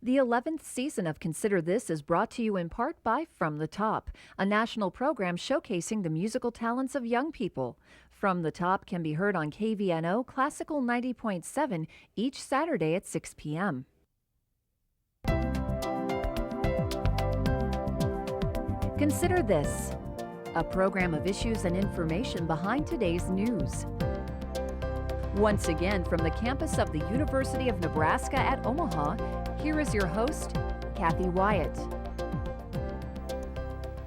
The 11th season of Consider This is brought to you in part by From the Top, a national program showcasing the musical talents of young people. From the Top can be heard on KVNO Classical 90.7 each Saturday at 6 p.m. Consider This, a program of issues and information behind today's news. Once again, from the campus of the University of Nebraska at Omaha, here is your host, Kathy Wyatt.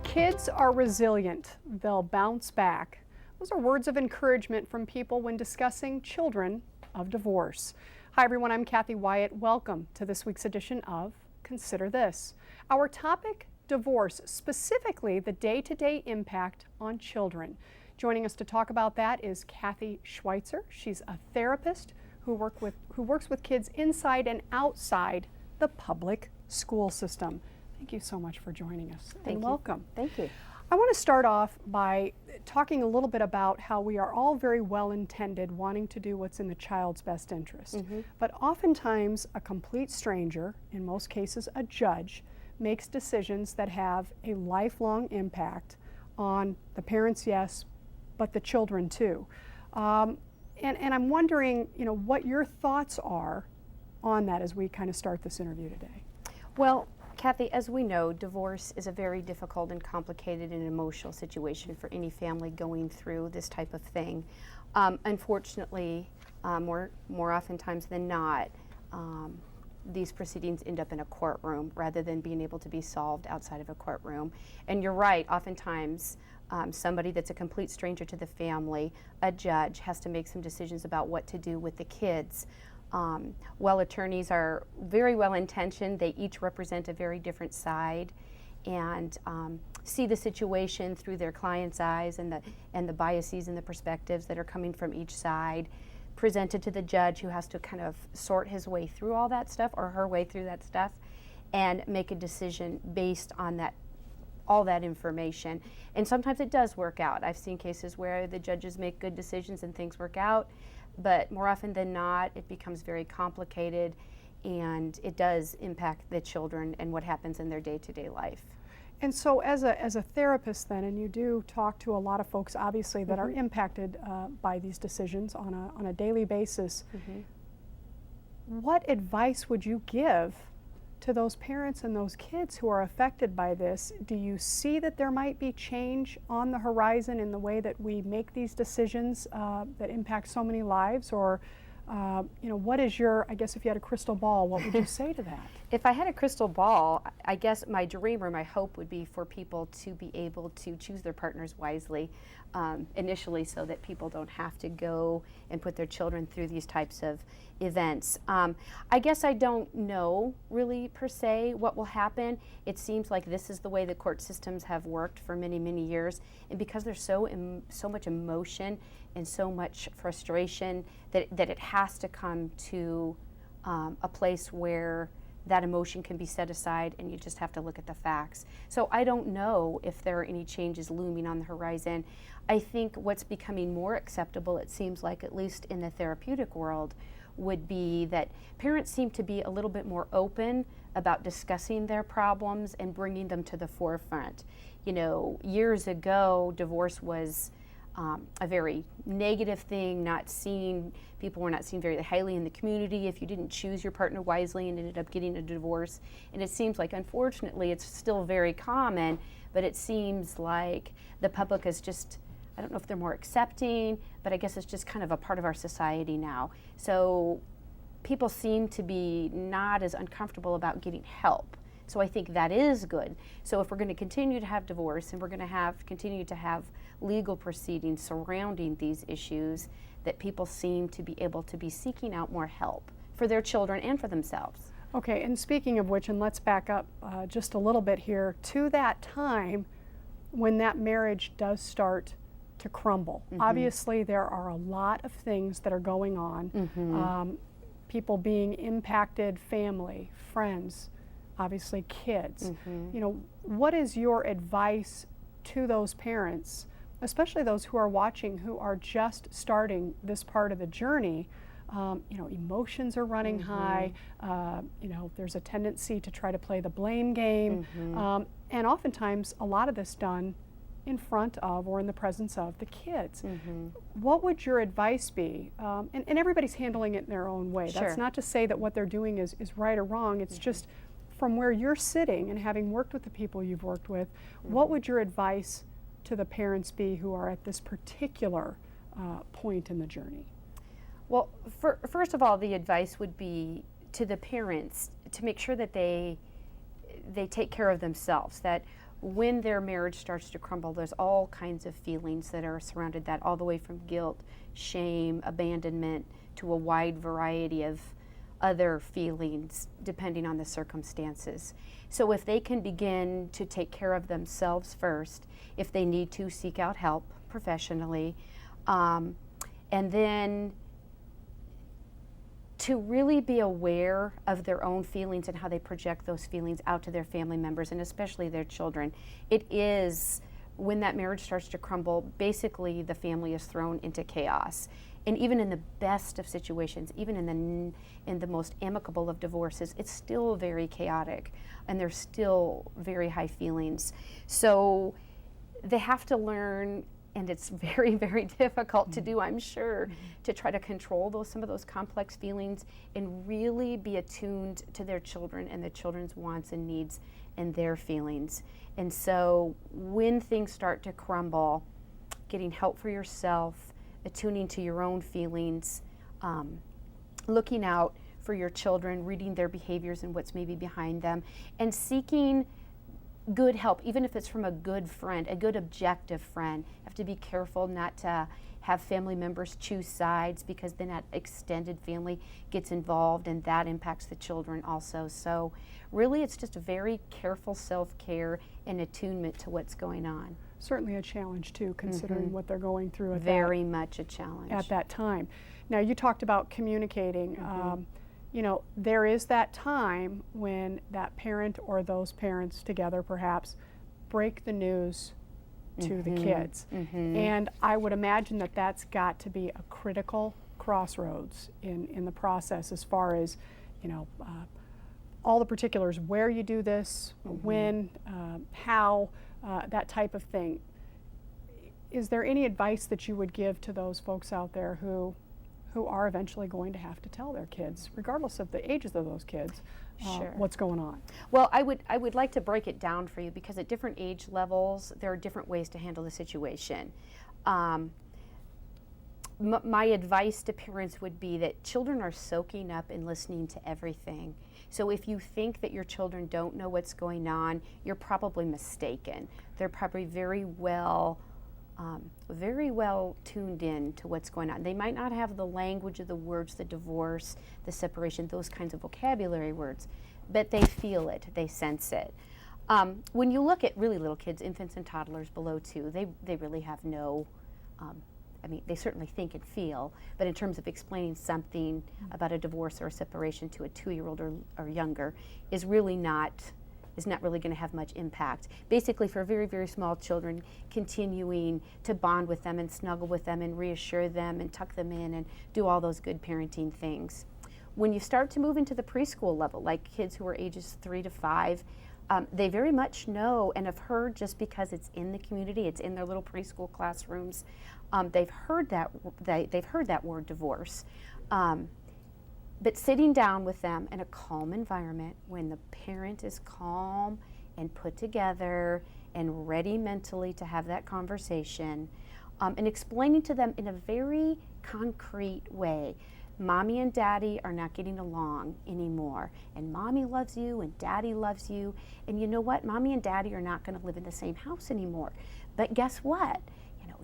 Kids are resilient. They'll bounce back. Those are words of encouragement from people when discussing children of divorce. Hi everyone, I'm Kathy Wyatt. Welcome to this week's edition of Consider This. Our topic, divorce, specifically the day-to-day impact on children. Joining us to talk about that is Kathy Schweitzer. She's a therapist who works with kids inside and outside the public school system. Thank you so much for joining us and welcome. Thank you. I want to start off by talking a little bit about how we are all very well intended, wanting to do what's in the child's best interest. But oftentimes a complete stranger, in most cases a judge, makes decisions that have a lifelong impact on the parents, yes, but the children too. And I'm wondering, what your thoughts are on that as we kind of start this interview today. Well, Kathy, as we know, divorce is a very difficult and complicated and emotional situation for any family going through this type of thing. Unfortunately, more oftentimes than not, these proceedings end up in a courtroom rather than being able to be solved outside of a courtroom. And you're right, oftentimes somebody that's a complete stranger to the family, a judge, has to make some decisions about what to do with the kids. While attorneys are very well intentioned, they each represent a very different side and see the situation through their client's eyes and the biases and the perspectives that are coming from each side, presented to the judge, who has to kind of sort his way through all that stuff, or her way through that stuff, and make a decision based on all that information. And sometimes it does work out. I've seen cases where the judges make good decisions and things work out, but more often than not, it becomes very complicated, and it does impact the children and what happens in their day-to-day life. And so as a therapist then, and you do talk to a lot of folks obviously that are impacted by these decisions on a daily basis, what advice would you give to those parents and those kids who are affected by this? Do you see that there might be change on the horizon in the way that we make these decisions that impact so many lives? Or what is I guess if you had a crystal ball, what would you say to that? If I had a crystal ball, I guess my dream or my hope would be for people to be able to choose their partners wisely initially, so that people don't have to go and put their children through these types of events. I guess I don't know really per se what will happen. It seems like this is the way the court systems have worked for many, many years, and because there's so much emotion and so much frustration that it has to come to a place where that emotion can be set aside and you just have to look at the facts. So I don't know if there are any changes looming on the horizon. I think what's becoming more acceptable, it seems like, at least in the therapeutic world, would be that parents seem to be a little bit more open about discussing their problems and bringing them to the forefront. Years ago, divorce was a very negative thing, people were not seen very highly in the community if you didn't choose your partner wisely and ended up getting a divorce. And it seems like, unfortunately, it's still very common, but it seems like the public is just, I don't know if they're more accepting, but I guess it's just kind of a part of our society now. So people seem to be not as uncomfortable about getting help. So I think that is good. So if we're going to continue to have divorce and we're going to continue to have legal proceedings surrounding these issues, that people seem to be able to be seeking out more help for their children and for themselves. Okay, and speaking of which, and let's back up just a little bit here, to that time when that marriage does start to crumble. Obviously there are a lot of things that are going on. People being impacted, family, friends, obviously kids. What is your advice to those parents, especially those who are watching who are just starting this part of the journey, Emotions are running high. There's a tendency to try to play the blame game. And oftentimes, a lot of this done in front of or in the presence of the kids. What would your advice be? And everybody's handling it in their own way. Sure. That's not to say that what they're doing is right or wrong. It's just from where you're sitting and having worked with the people you've worked with, what would your advice to the parents be who are at this particular point in the journey? Well, first of all, the advice would be to the parents to make sure that they take care of themselves, that when their marriage starts to crumble, there's all kinds of feelings that are surrounded that, all the way from guilt, shame, abandonment, to a wide variety of other feelings depending on the circumstances. So if they can begin to take care of themselves first, if they need to seek out help professionally, and then to really be aware of their own feelings and how they project those feelings out to their family members and especially their children. It is, when that marriage starts to crumble, basically the family is thrown into chaos. And even in the best of situations, even in the most amicable of divorces, it's still very chaotic and there's still very high feelings. So they have to learn, and it's very, very difficult to do, I'm sure, to try to control some of those complex feelings and really be attuned to their children and the children's wants and needs and their feelings. And so when things start to crumble, getting help for yourself, attuning to your own feelings, looking out for your children, reading their behaviors and what's maybe behind them, and seeking good help, even if it's from a good friend, a good objective friend. You have to be careful not to have family members choose sides, because then that extended family gets involved and that impacts the children also. So really it's just a very careful self-care and attunement to what's going on. Certainly a challenge too, considering what they're going through at Very much a challenge. at that time. Now you talked about communicating. There is that time when that parent or those parents together perhaps break the news to the kids. And I would imagine that that's got to be a critical crossroads in the process, as far as, all the particulars, where you do this, when, how, that type of thing. Is there any advice that you would give to those folks out there who are eventually going to have to tell their kids, regardless of the ages of those kids, what's going on? Well, I would like to break it down for you, because at different age levels, there are different ways to handle the situation. My advice to parents would be that children are soaking up and listening to everything. So if you think that your children don't know what's going on, you're probably mistaken. They're probably very well tuned in to what's going on. They might not have the language of the words, the divorce, the separation, those kinds of vocabulary words, but they feel it, they sense it. When you look at really little kids, infants and toddlers below 2, they really have no, they certainly think and feel, but in terms of explaining something about a divorce or a separation to a 2-year-old or younger is not really going to have much impact. Basically, for very, very small children, continuing to bond with them and snuggle with them and reassure them and tuck them in and do all those good parenting things. When you start to move into the preschool level, like kids who are ages 3 to 5, they very much know and have heard, just because it's in the community, it's in their little preschool classrooms, they've heard that word divorce. But sitting down with them in a calm environment, when the parent is calm and put together and ready mentally to have that conversation, and explaining to them in a very concrete way, Mommy and Daddy are not getting along anymore, and Mommy loves you and Daddy loves you, and you know what? Mommy and Daddy are not going to live in the same house anymore. But guess what?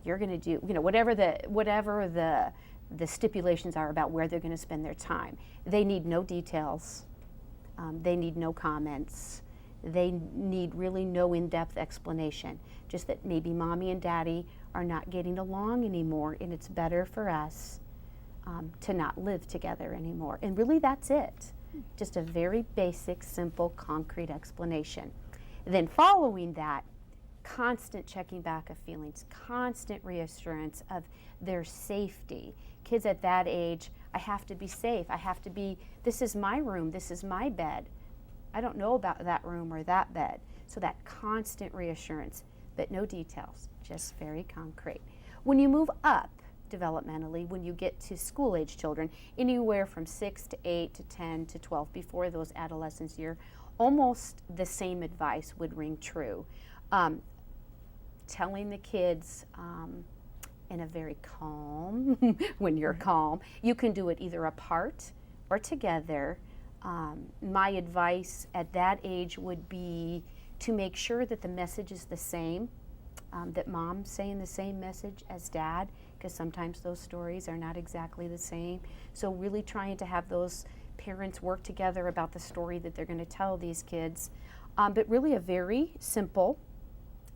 You're going to do, whatever the stipulations are about where they're going to spend their time. They need no details. They need no comments. They need really no in-depth explanation. Just that maybe Mommy and Daddy are not getting along anymore, and it's better for us to not live together anymore. And really, that's it. Just a very basic, simple, concrete explanation. Then following that, constant checking back of feelings, constant reassurance of their safety. Kids at that age, I have to be safe. This is my room, this is my bed. I don't know about that room or that bed. So that constant reassurance, but no details, just very concrete. When you move up developmentally, when you get to school age children, anywhere from 6 to 8 to 10 to 12, before those adolescence year, almost the same advice would ring true. Telling the kids in a very calm, when you're calm, you can do it either apart or together. My advice at that age would be to make sure that the message is the same, that mom's saying the same message as dad, because sometimes those stories are not exactly the same. So really trying to have those parents work together about the story that they're going to tell these kids, but really a very simple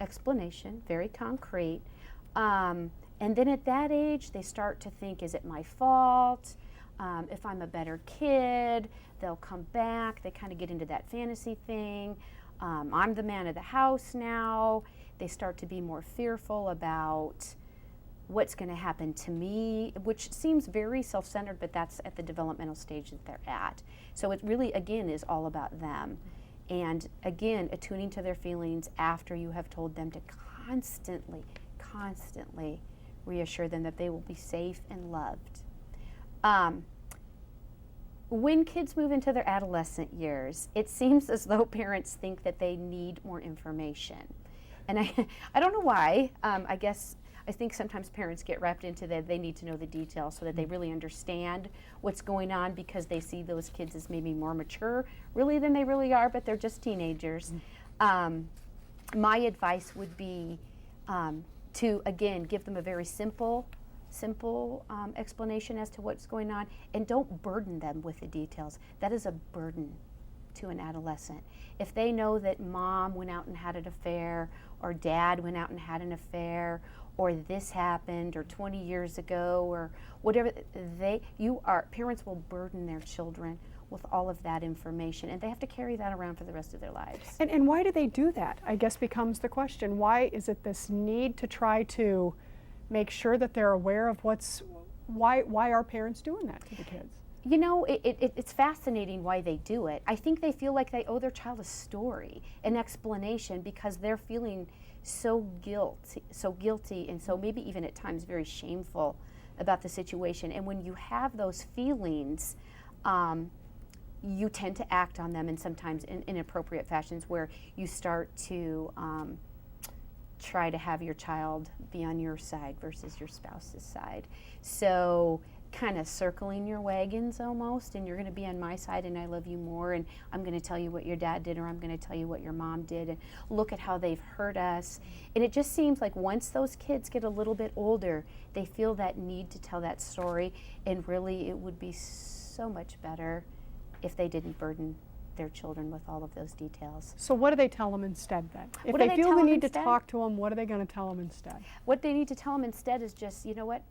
explanation, very concrete. And then at that age, they start to think, is it my fault? If I'm a better kid, they'll come back. They kind of get into that fantasy thing. I'm the man of the house now. They start to be more fearful about what's going to happen to me, which seems very self-centered, but that's at the developmental stage that they're at. So it really, again, is all about them. And again, attuning to their feelings after you have told them to constantly reassure them that they will be safe and loved. When kids move into their adolescent years, it seems as though parents think that they need more information. And I don't know why. I think sometimes parents get wrapped into that they need to know the details so that they really understand what's going on, because they see those kids as maybe more mature really than they really are, but they're just teenagers. My advice would be to, again, give them a very simple explanation as to what's going on, and don't burden them with the details. That is a burden to an adolescent. If they know that mom went out and had an affair, or dad went out and had an affair, or this happened, or 20 years ago, or whatever, parents will burden their children with all of that information, and they have to carry that around for the rest of their lives. And why do they do that, I guess, becomes the question. Why is it this need to try to make sure that they're aware of why are parents doing that to the kids? You know, it's fascinating why they do it. I think they feel like they owe their child a story, an explanation, because they're feeling so guilty, and so maybe even at times very shameful about the situation. And when you have those feelings, you tend to act on them, and sometimes in inappropriate fashions, where you start to try to have your child be on your side versus your spouse's side. So kind of circling your wagons almost, and you're going to be on my side and I love you more, and I'm going to tell you what your dad did, or I'm going to tell you what your mom did, and look at how they've hurt us. And it just seems like once those kids get a little bit older, they feel that need to tell that story, and really it would be so much better if they didn't burden their children with all of those details. So what do they tell them instead then? If What do they they feel tell the them need to instead? talk to them, what are they going to tell them instead? What they need to tell them instead is just, you know what,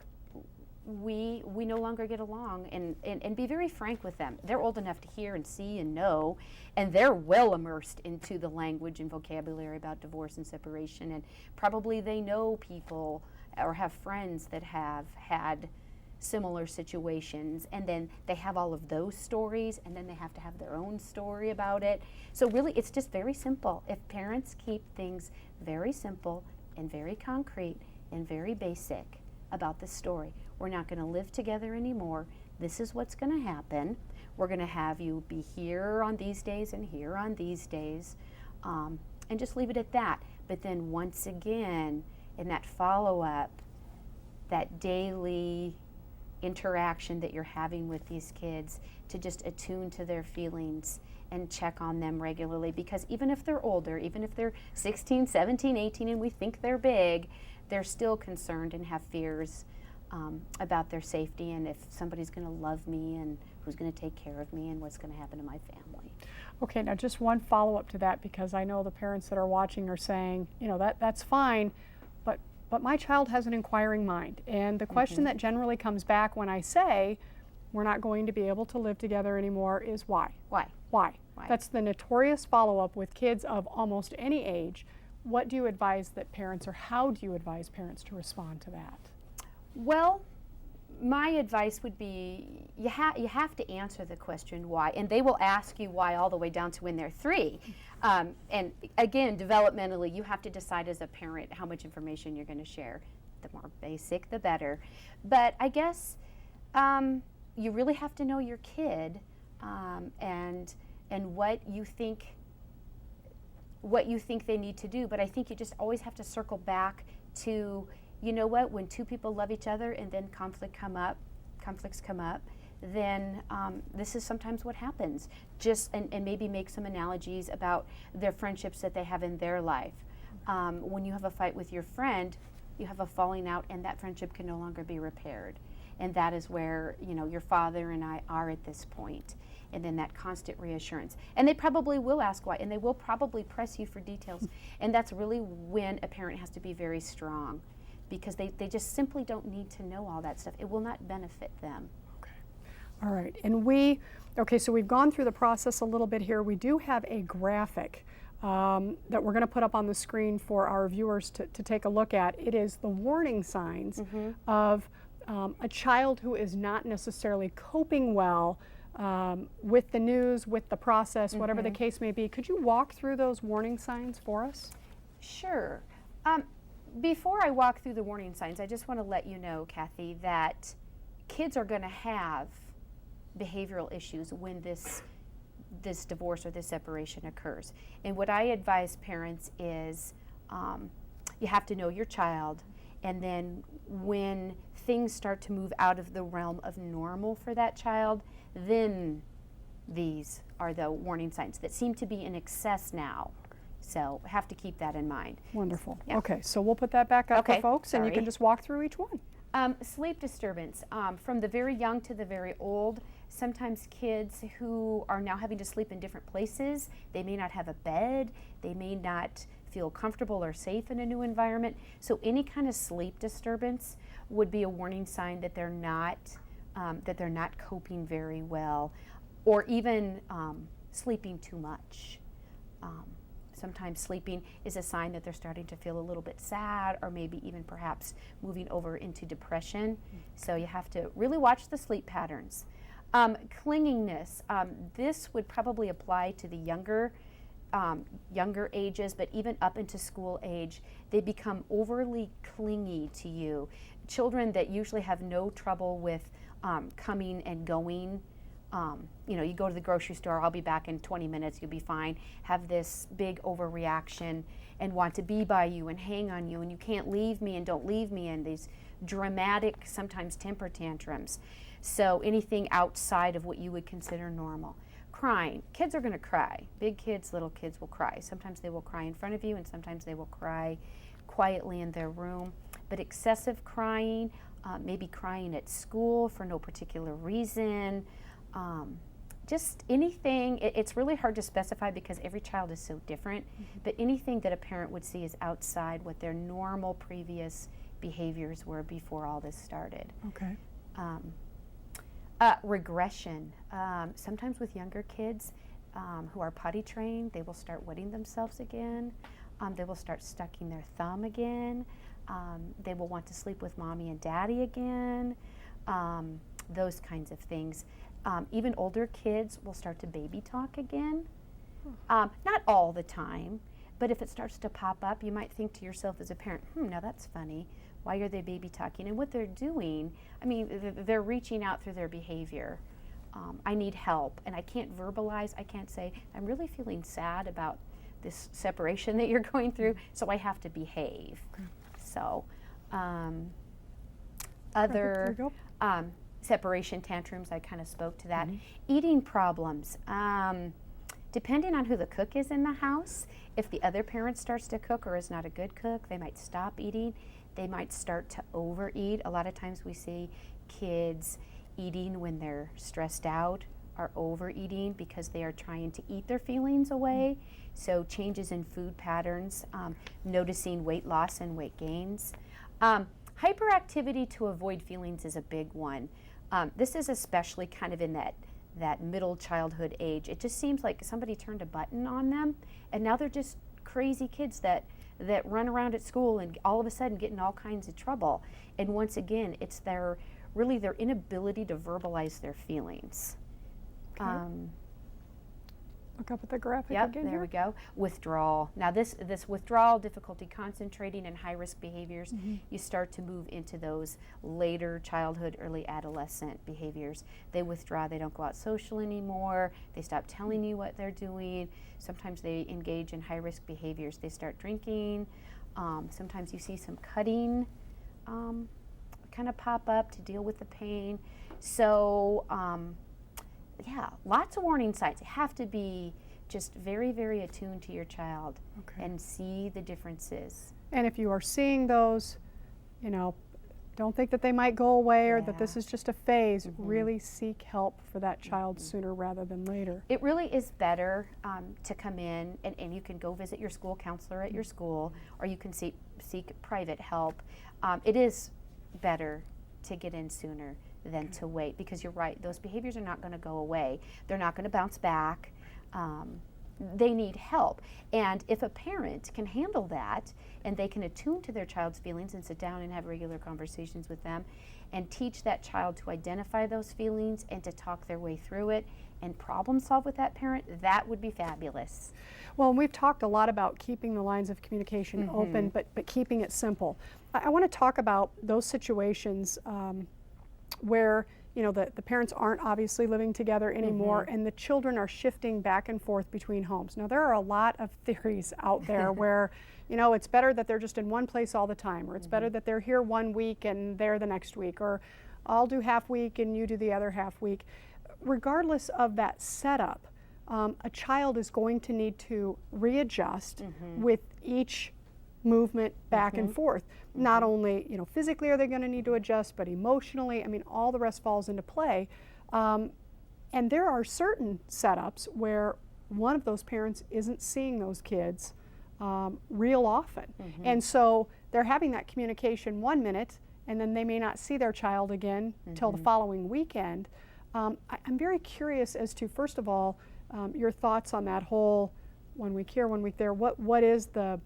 we no longer get along, and be very frank with them. They're old enough to hear and see and know, and they're well immersed into the language and vocabulary about divorce and separation, and probably they know people or have friends that have had similar situations, and then they have all of those stories, and then they have to have their own story about it. So really it's just very simple. If parents keep things very simple and very concrete and very basic about the story, we're not going to live together anymore, this is what's going to happen, we're going to have you be here on these days and here on these days, and just leave it at that. But then once again, in that follow-up, that daily interaction that you're having with these kids, to just attune to their feelings and check on them regularly, because even if they're older, even if they're 16, 17, 18, and we think they're big, they're still concerned and have fears about their safety, and if somebody's going to love me, and who's going to take care of me, and what's going to happen to my family. Okay, now just one follow-up to that, because I know the parents that are watching are saying, you know, that's fine, but my child has an inquiring mind. And the question that generally comes back when I say we're not going to be able to live together anymore is why? Why? Why? That's the notorious follow-up with kids of almost any age. What do you advise that parents, or how do you advise parents to respond to that? Well, my advice would be you have to answer the question why, and they will ask you why all the way down to when they're 3. And again, developmentally, you have to decide as a parent how much information you're going to share. The more basic, the better. But I guess you really have to know your kid and what you think they need to do. But I think you just always have to circle back to, you know what, when two people love each other and then conflicts come up, then this is sometimes what happens. Just and maybe make some analogies about their friendships that they have in their life. When you have a fight with your friend, you have a falling out, and that friendship can no longer be repaired. And that is where, you know, your father and I are at this point. And then that constant reassurance. And they probably will ask why, and they will probably press you for details. And that's really when a parent has to be very strong, because they just simply don't need to know all that stuff. It will not benefit them. Okay. All right. And so we've gone through the process a little bit here. We do have a graphic that we're going to put up on the screen for our viewers to take a look at. It is the warning signs of a child who is not necessarily coping well with the news, with the process, whatever the case may be. Could you walk through those warning signs for us? Sure. Before I walk through the warning signs, I just want to let you know, Kathy, that kids are going to have behavioral issues when this divorce or this separation occurs. And what I advise parents is you have to know your child, and then when things start to move out of the realm of normal for that child, then these are the warning signs that seem to be in excess now. So have to keep that in mind. Wonderful. Yeah. Okay, so we'll put that back up for folks, and you sorry. can just walk through each one. Sleep disturbance, from the very young to the very old. Sometimes kids who are now having to sleep in different places, they may not have a bed, they may not feel comfortable or safe in a new environment. So any kind of sleep disturbance would be a warning sign that they're not coping very well, or even sleeping too much. Sometimes sleeping is a sign that they're starting to feel a little bit sad, or maybe even perhaps moving over into depression. So you have to really watch the sleep patterns. Clinginess, this would probably apply to the younger ages, but even up into school age, they become overly clingy to you. Children that usually have no trouble with coming and going, you go to the grocery store, I'll be back in 20 minutes, you'll be fine, have this big overreaction and want to be by you and hang on you, and you can't leave me and don't leave me, and these dramatic, sometimes temper tantrums. So anything outside of what you would consider normal. Crying. Kids are going to cry. Big kids, little kids will cry. Sometimes they will cry in front of you, and sometimes they will cry quietly in their room. But excessive crying, maybe crying at school for no particular reason, just anything. It's really hard to specify because every child is so different, but anything that a parent would see is outside what their normal previous behaviors were before all this started. Okay. Regression. Sometimes with younger kids who are potty trained, they will start wetting themselves again. They will start sucking their thumb again. They will want to sleep with mommy and daddy again. Those kinds of things. Even older kids will start to baby talk again. Not all the time, but if it starts to pop up, you might think to yourself as a parent, now that's funny. Why are they baby talking? And what they're doing, they're reaching out through their behavior. I need help, and I can't verbalize, I can't say, I'm really feeling sad about this separation that you're going through, so I have to behave. Okay. So, other separation tantrums, I kind of spoke to that. Eating problems. Depending on who the cook is in the house, if the other parent starts to cook or is not a good cook, they might stop eating. They might start to overeat. A lot of times we see kids eating when they're stressed out or overeating because they are trying to eat their feelings away. So changes in food patterns, noticing weight loss and weight gains. Hyperactivity to avoid feelings is a big one. This is especially kind of in that middle childhood age. It just seems like somebody turned a button on them, and now they're just crazy kids that run around at school and all of a sudden get in all kinds of trouble. And once again, it's their really their inability to verbalize their feelings. Okay. Look up at the graphic Yep, again there here. we go. Withdrawal. Now this withdrawal, difficulty concentrating, and high-risk behaviors, you start to move into those later childhood, early adolescent behaviors. They withdraw, they don't go out social anymore, they stop telling you what they're doing. Sometimes they engage in high-risk behaviors. They start drinking. Sometimes you see some cutting kind of pop up to deal with the pain. So yeah, lots of warning signs. You have to be just very, very attuned to your child and see the differences. And if you are seeing those, you know, don't think that they might go away or that this is just a phase. Really seek help for that child sooner rather than later. It really is better to come in and you can go visit your school counselor at your school, or you can seek private help. It is better to get in sooner than to wait, because you're right, those behaviors are not going to go away. They're not going to bounce back. They need help. And if a parent can handle that and they can attune to their child's feelings and sit down and have regular conversations with them and teach that child to identify those feelings and to talk their way through it and problem solve with that parent, that would be fabulous. Well, we've talked a lot about keeping the lines of communication open, but keeping it simple. I want to talk about those situations where, you know, the parents aren't obviously living together anymore and the children are shifting back and forth between homes. Now, there are a lot of theories out there where, you know, it's better that they're just in one place all the time, or it's better that they're here one week and there the next week, or I'll do half week and you do the other half week. Regardless of that setup, a child is going to need to readjust with each movement back and forth. Not only, you know, physically are they going to need to adjust, but emotionally, I mean, all the rest falls into play. And there are certain setups where one of those parents isn't seeing those kids real often. And so they're having that communication one minute, and then they may not see their child again till the following weekend. I'm very curious as to, first of all, your thoughts on that whole 1 week here, 1 week there. What is the,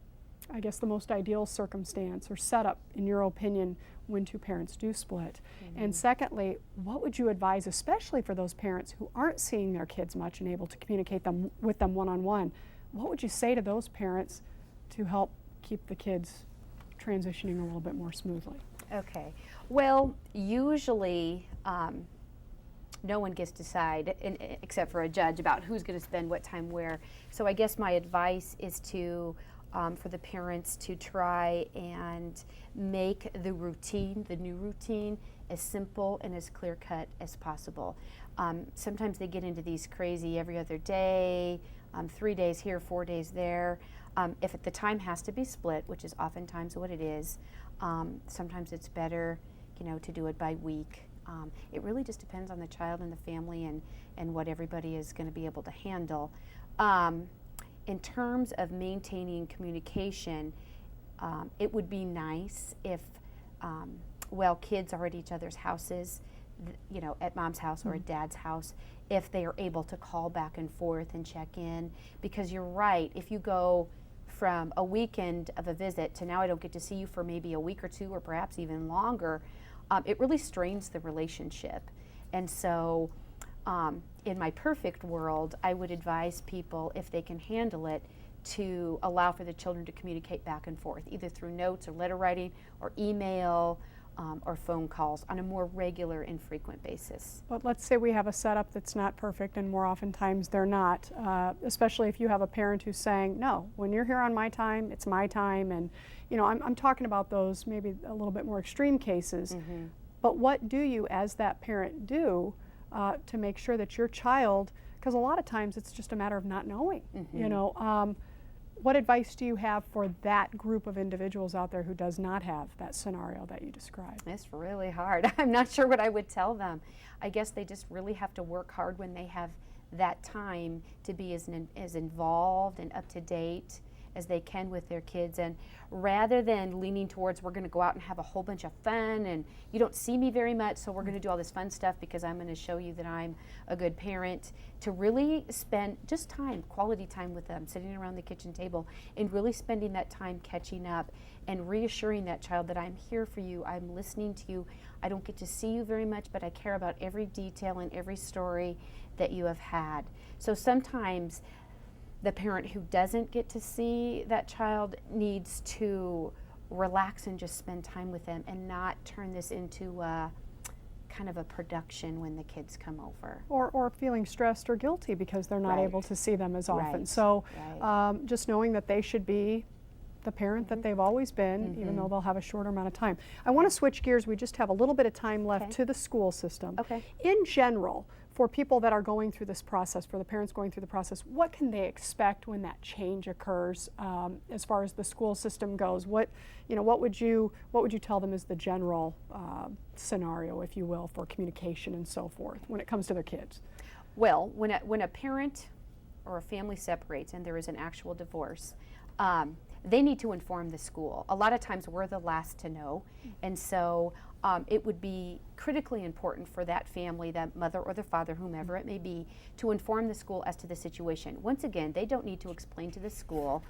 I guess, the most ideal circumstance or setup, in your opinion, when two parents do split? And secondly, what would you advise, especially for those parents who aren't seeing their kids much and able to communicate with them one-on-one? What would you say to those parents to help keep the kids transitioning a little bit more smoothly? Okay. Well, usually no one gets to decide, except for a judge, about who's going to spend what time where. So I guess my advice is to for the parents to try and make the routine, the new routine, as simple and as clear-cut as possible. Sometimes they get into these crazy every other day, 3 days here, 4 days there. If the time has to be split, which is oftentimes what it is, sometimes it's better, you know, to do it by week. It really just depends on the child and the family and what everybody is going to be able to handle. In terms of maintaining communication, it would be nice if, while kids are at each other's houses, you know, at mom's house or at dad's house, if they are able to call back and forth and check in. Because you're right, if you go from a weekend of a visit to now I don't get to see you for maybe a week or two or perhaps even longer, it really strains the relationship. And so in my perfect world, I would advise people, if they can handle it, to allow for the children to communicate back and forth, either through notes or letter writing or email or phone calls on a more regular and frequent basis. But let's say we have a setup that's not perfect, and more oftentimes they're not, especially if you have a parent who's saying, no, when you're here on my time, it's my time. And, you know, I'm talking about those maybe a little bit more extreme cases. But what do you, as that parent, do to make sure that your child, because a lot of times it's just a matter of not knowing, you know, what advice do you have for that group of individuals out there who does not have that scenario that you described? It's really hard. I'm not sure what I would tell them. I guess they just really have to work hard when they have that time to be as involved and up to date as they can with their kids. And rather than leaning towards, we're going to go out and have a whole bunch of fun and you don't see me very much, so we're going to do all this fun stuff because I'm going to show you that I'm a good parent, to really spend just time, quality time with them, sitting around the kitchen table and really spending that time catching up and reassuring that child that I'm here for you, I'm listening to you. I don't get to see you very much, but I care about every detail and every story that you have had. So sometimes the parent who doesn't get to see that child needs to relax and just spend time with them and not turn this into kind of a production when the kids come over. Or feeling stressed or guilty because they're not Right. able to see them as often. Right. So Right. just knowing that they should be the parent that they've always been, even though they'll have a shorter amount of time. I want to switch gears. We just have a little bit of time left Okay. to the school system. Okay. In general, for people that are going through this process, for the parents going through the process, what can they expect when that change occurs as far as the school system goes? What would you tell them is the general scenario, if you will, for communication and so forth when it comes to their kids? Well, when a parent or a family separates and there is an actual divorce, they need to inform the school. A lot of times we're the last to know, and so it would be critically important for that family, that mother or the father, whomever it may be, to inform the school as to the situation. Once again, they don't need to explain to the school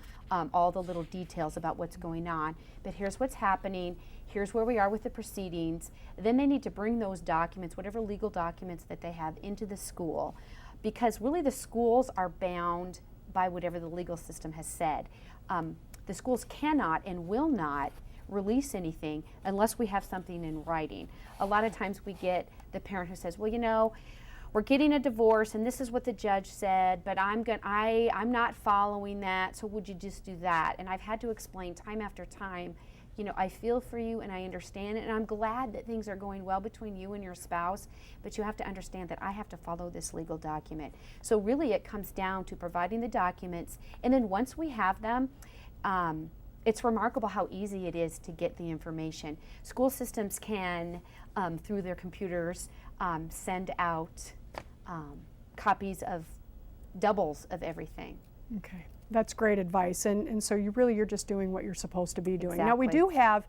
all the little details about what's going on, but here's what's happening, here's where we are with the proceedings. Then they need to bring those documents, whatever legal documents that they have, into the school, because really the schools are bound by whatever the legal system has said. The schools cannot and will not release anything unless we have something in writing. A lot of times we get the parent who says, well, we're getting a divorce and this is what the judge said, but I'm not following that, so would you just do that? And I've had to explain time after time, I feel for you and I understand it, and I'm glad that things are going well between you and your spouse, but you have to understand that I have to follow this legal document. So really it comes down to providing the documents, and then once we have them, it's remarkable how easy it is to get the information. School systems can, through their computers, send out copies of doubles of everything. Okay, that's great advice. And so you're just doing what you're supposed to be doing. Now we Exactly. do have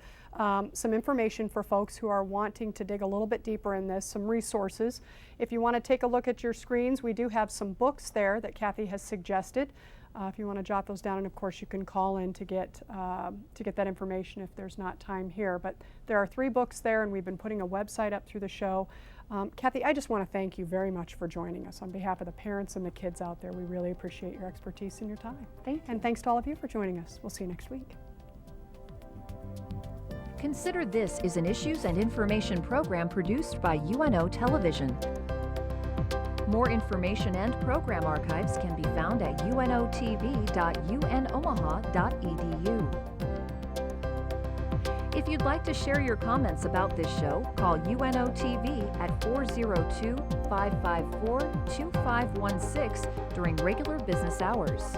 some information for folks who are wanting to dig a little bit deeper in this, some resources. If you want to take a look at your screens, we do have some books there that Kathy has suggested. If you want to jot those down, and of course you can call in to get that information if there's not time here. But there are 3 books there, and we've been putting a website up through the show. Kathy, I just want to thank you very much for joining us on behalf of the parents and the kids out there. We really appreciate your expertise and your time. Thank you. And thanks to all of you for joining us. We'll see you next week. Consider This is an issues and information program produced by UNO Television. More information and program archives can be found at unotv.unomaha.edu. If you'd like to share your comments about this show, call UNO TV at 402-554-2516 during regular business hours.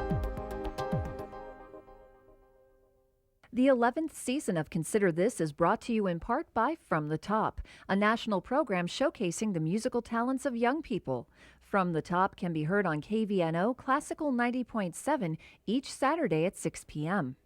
The 11th season of Consider This is brought to you in part by From the Top, a national program showcasing the musical talents of young people. From the Top can be heard on KVNO Classical 90.7 each Saturday at 6 p.m.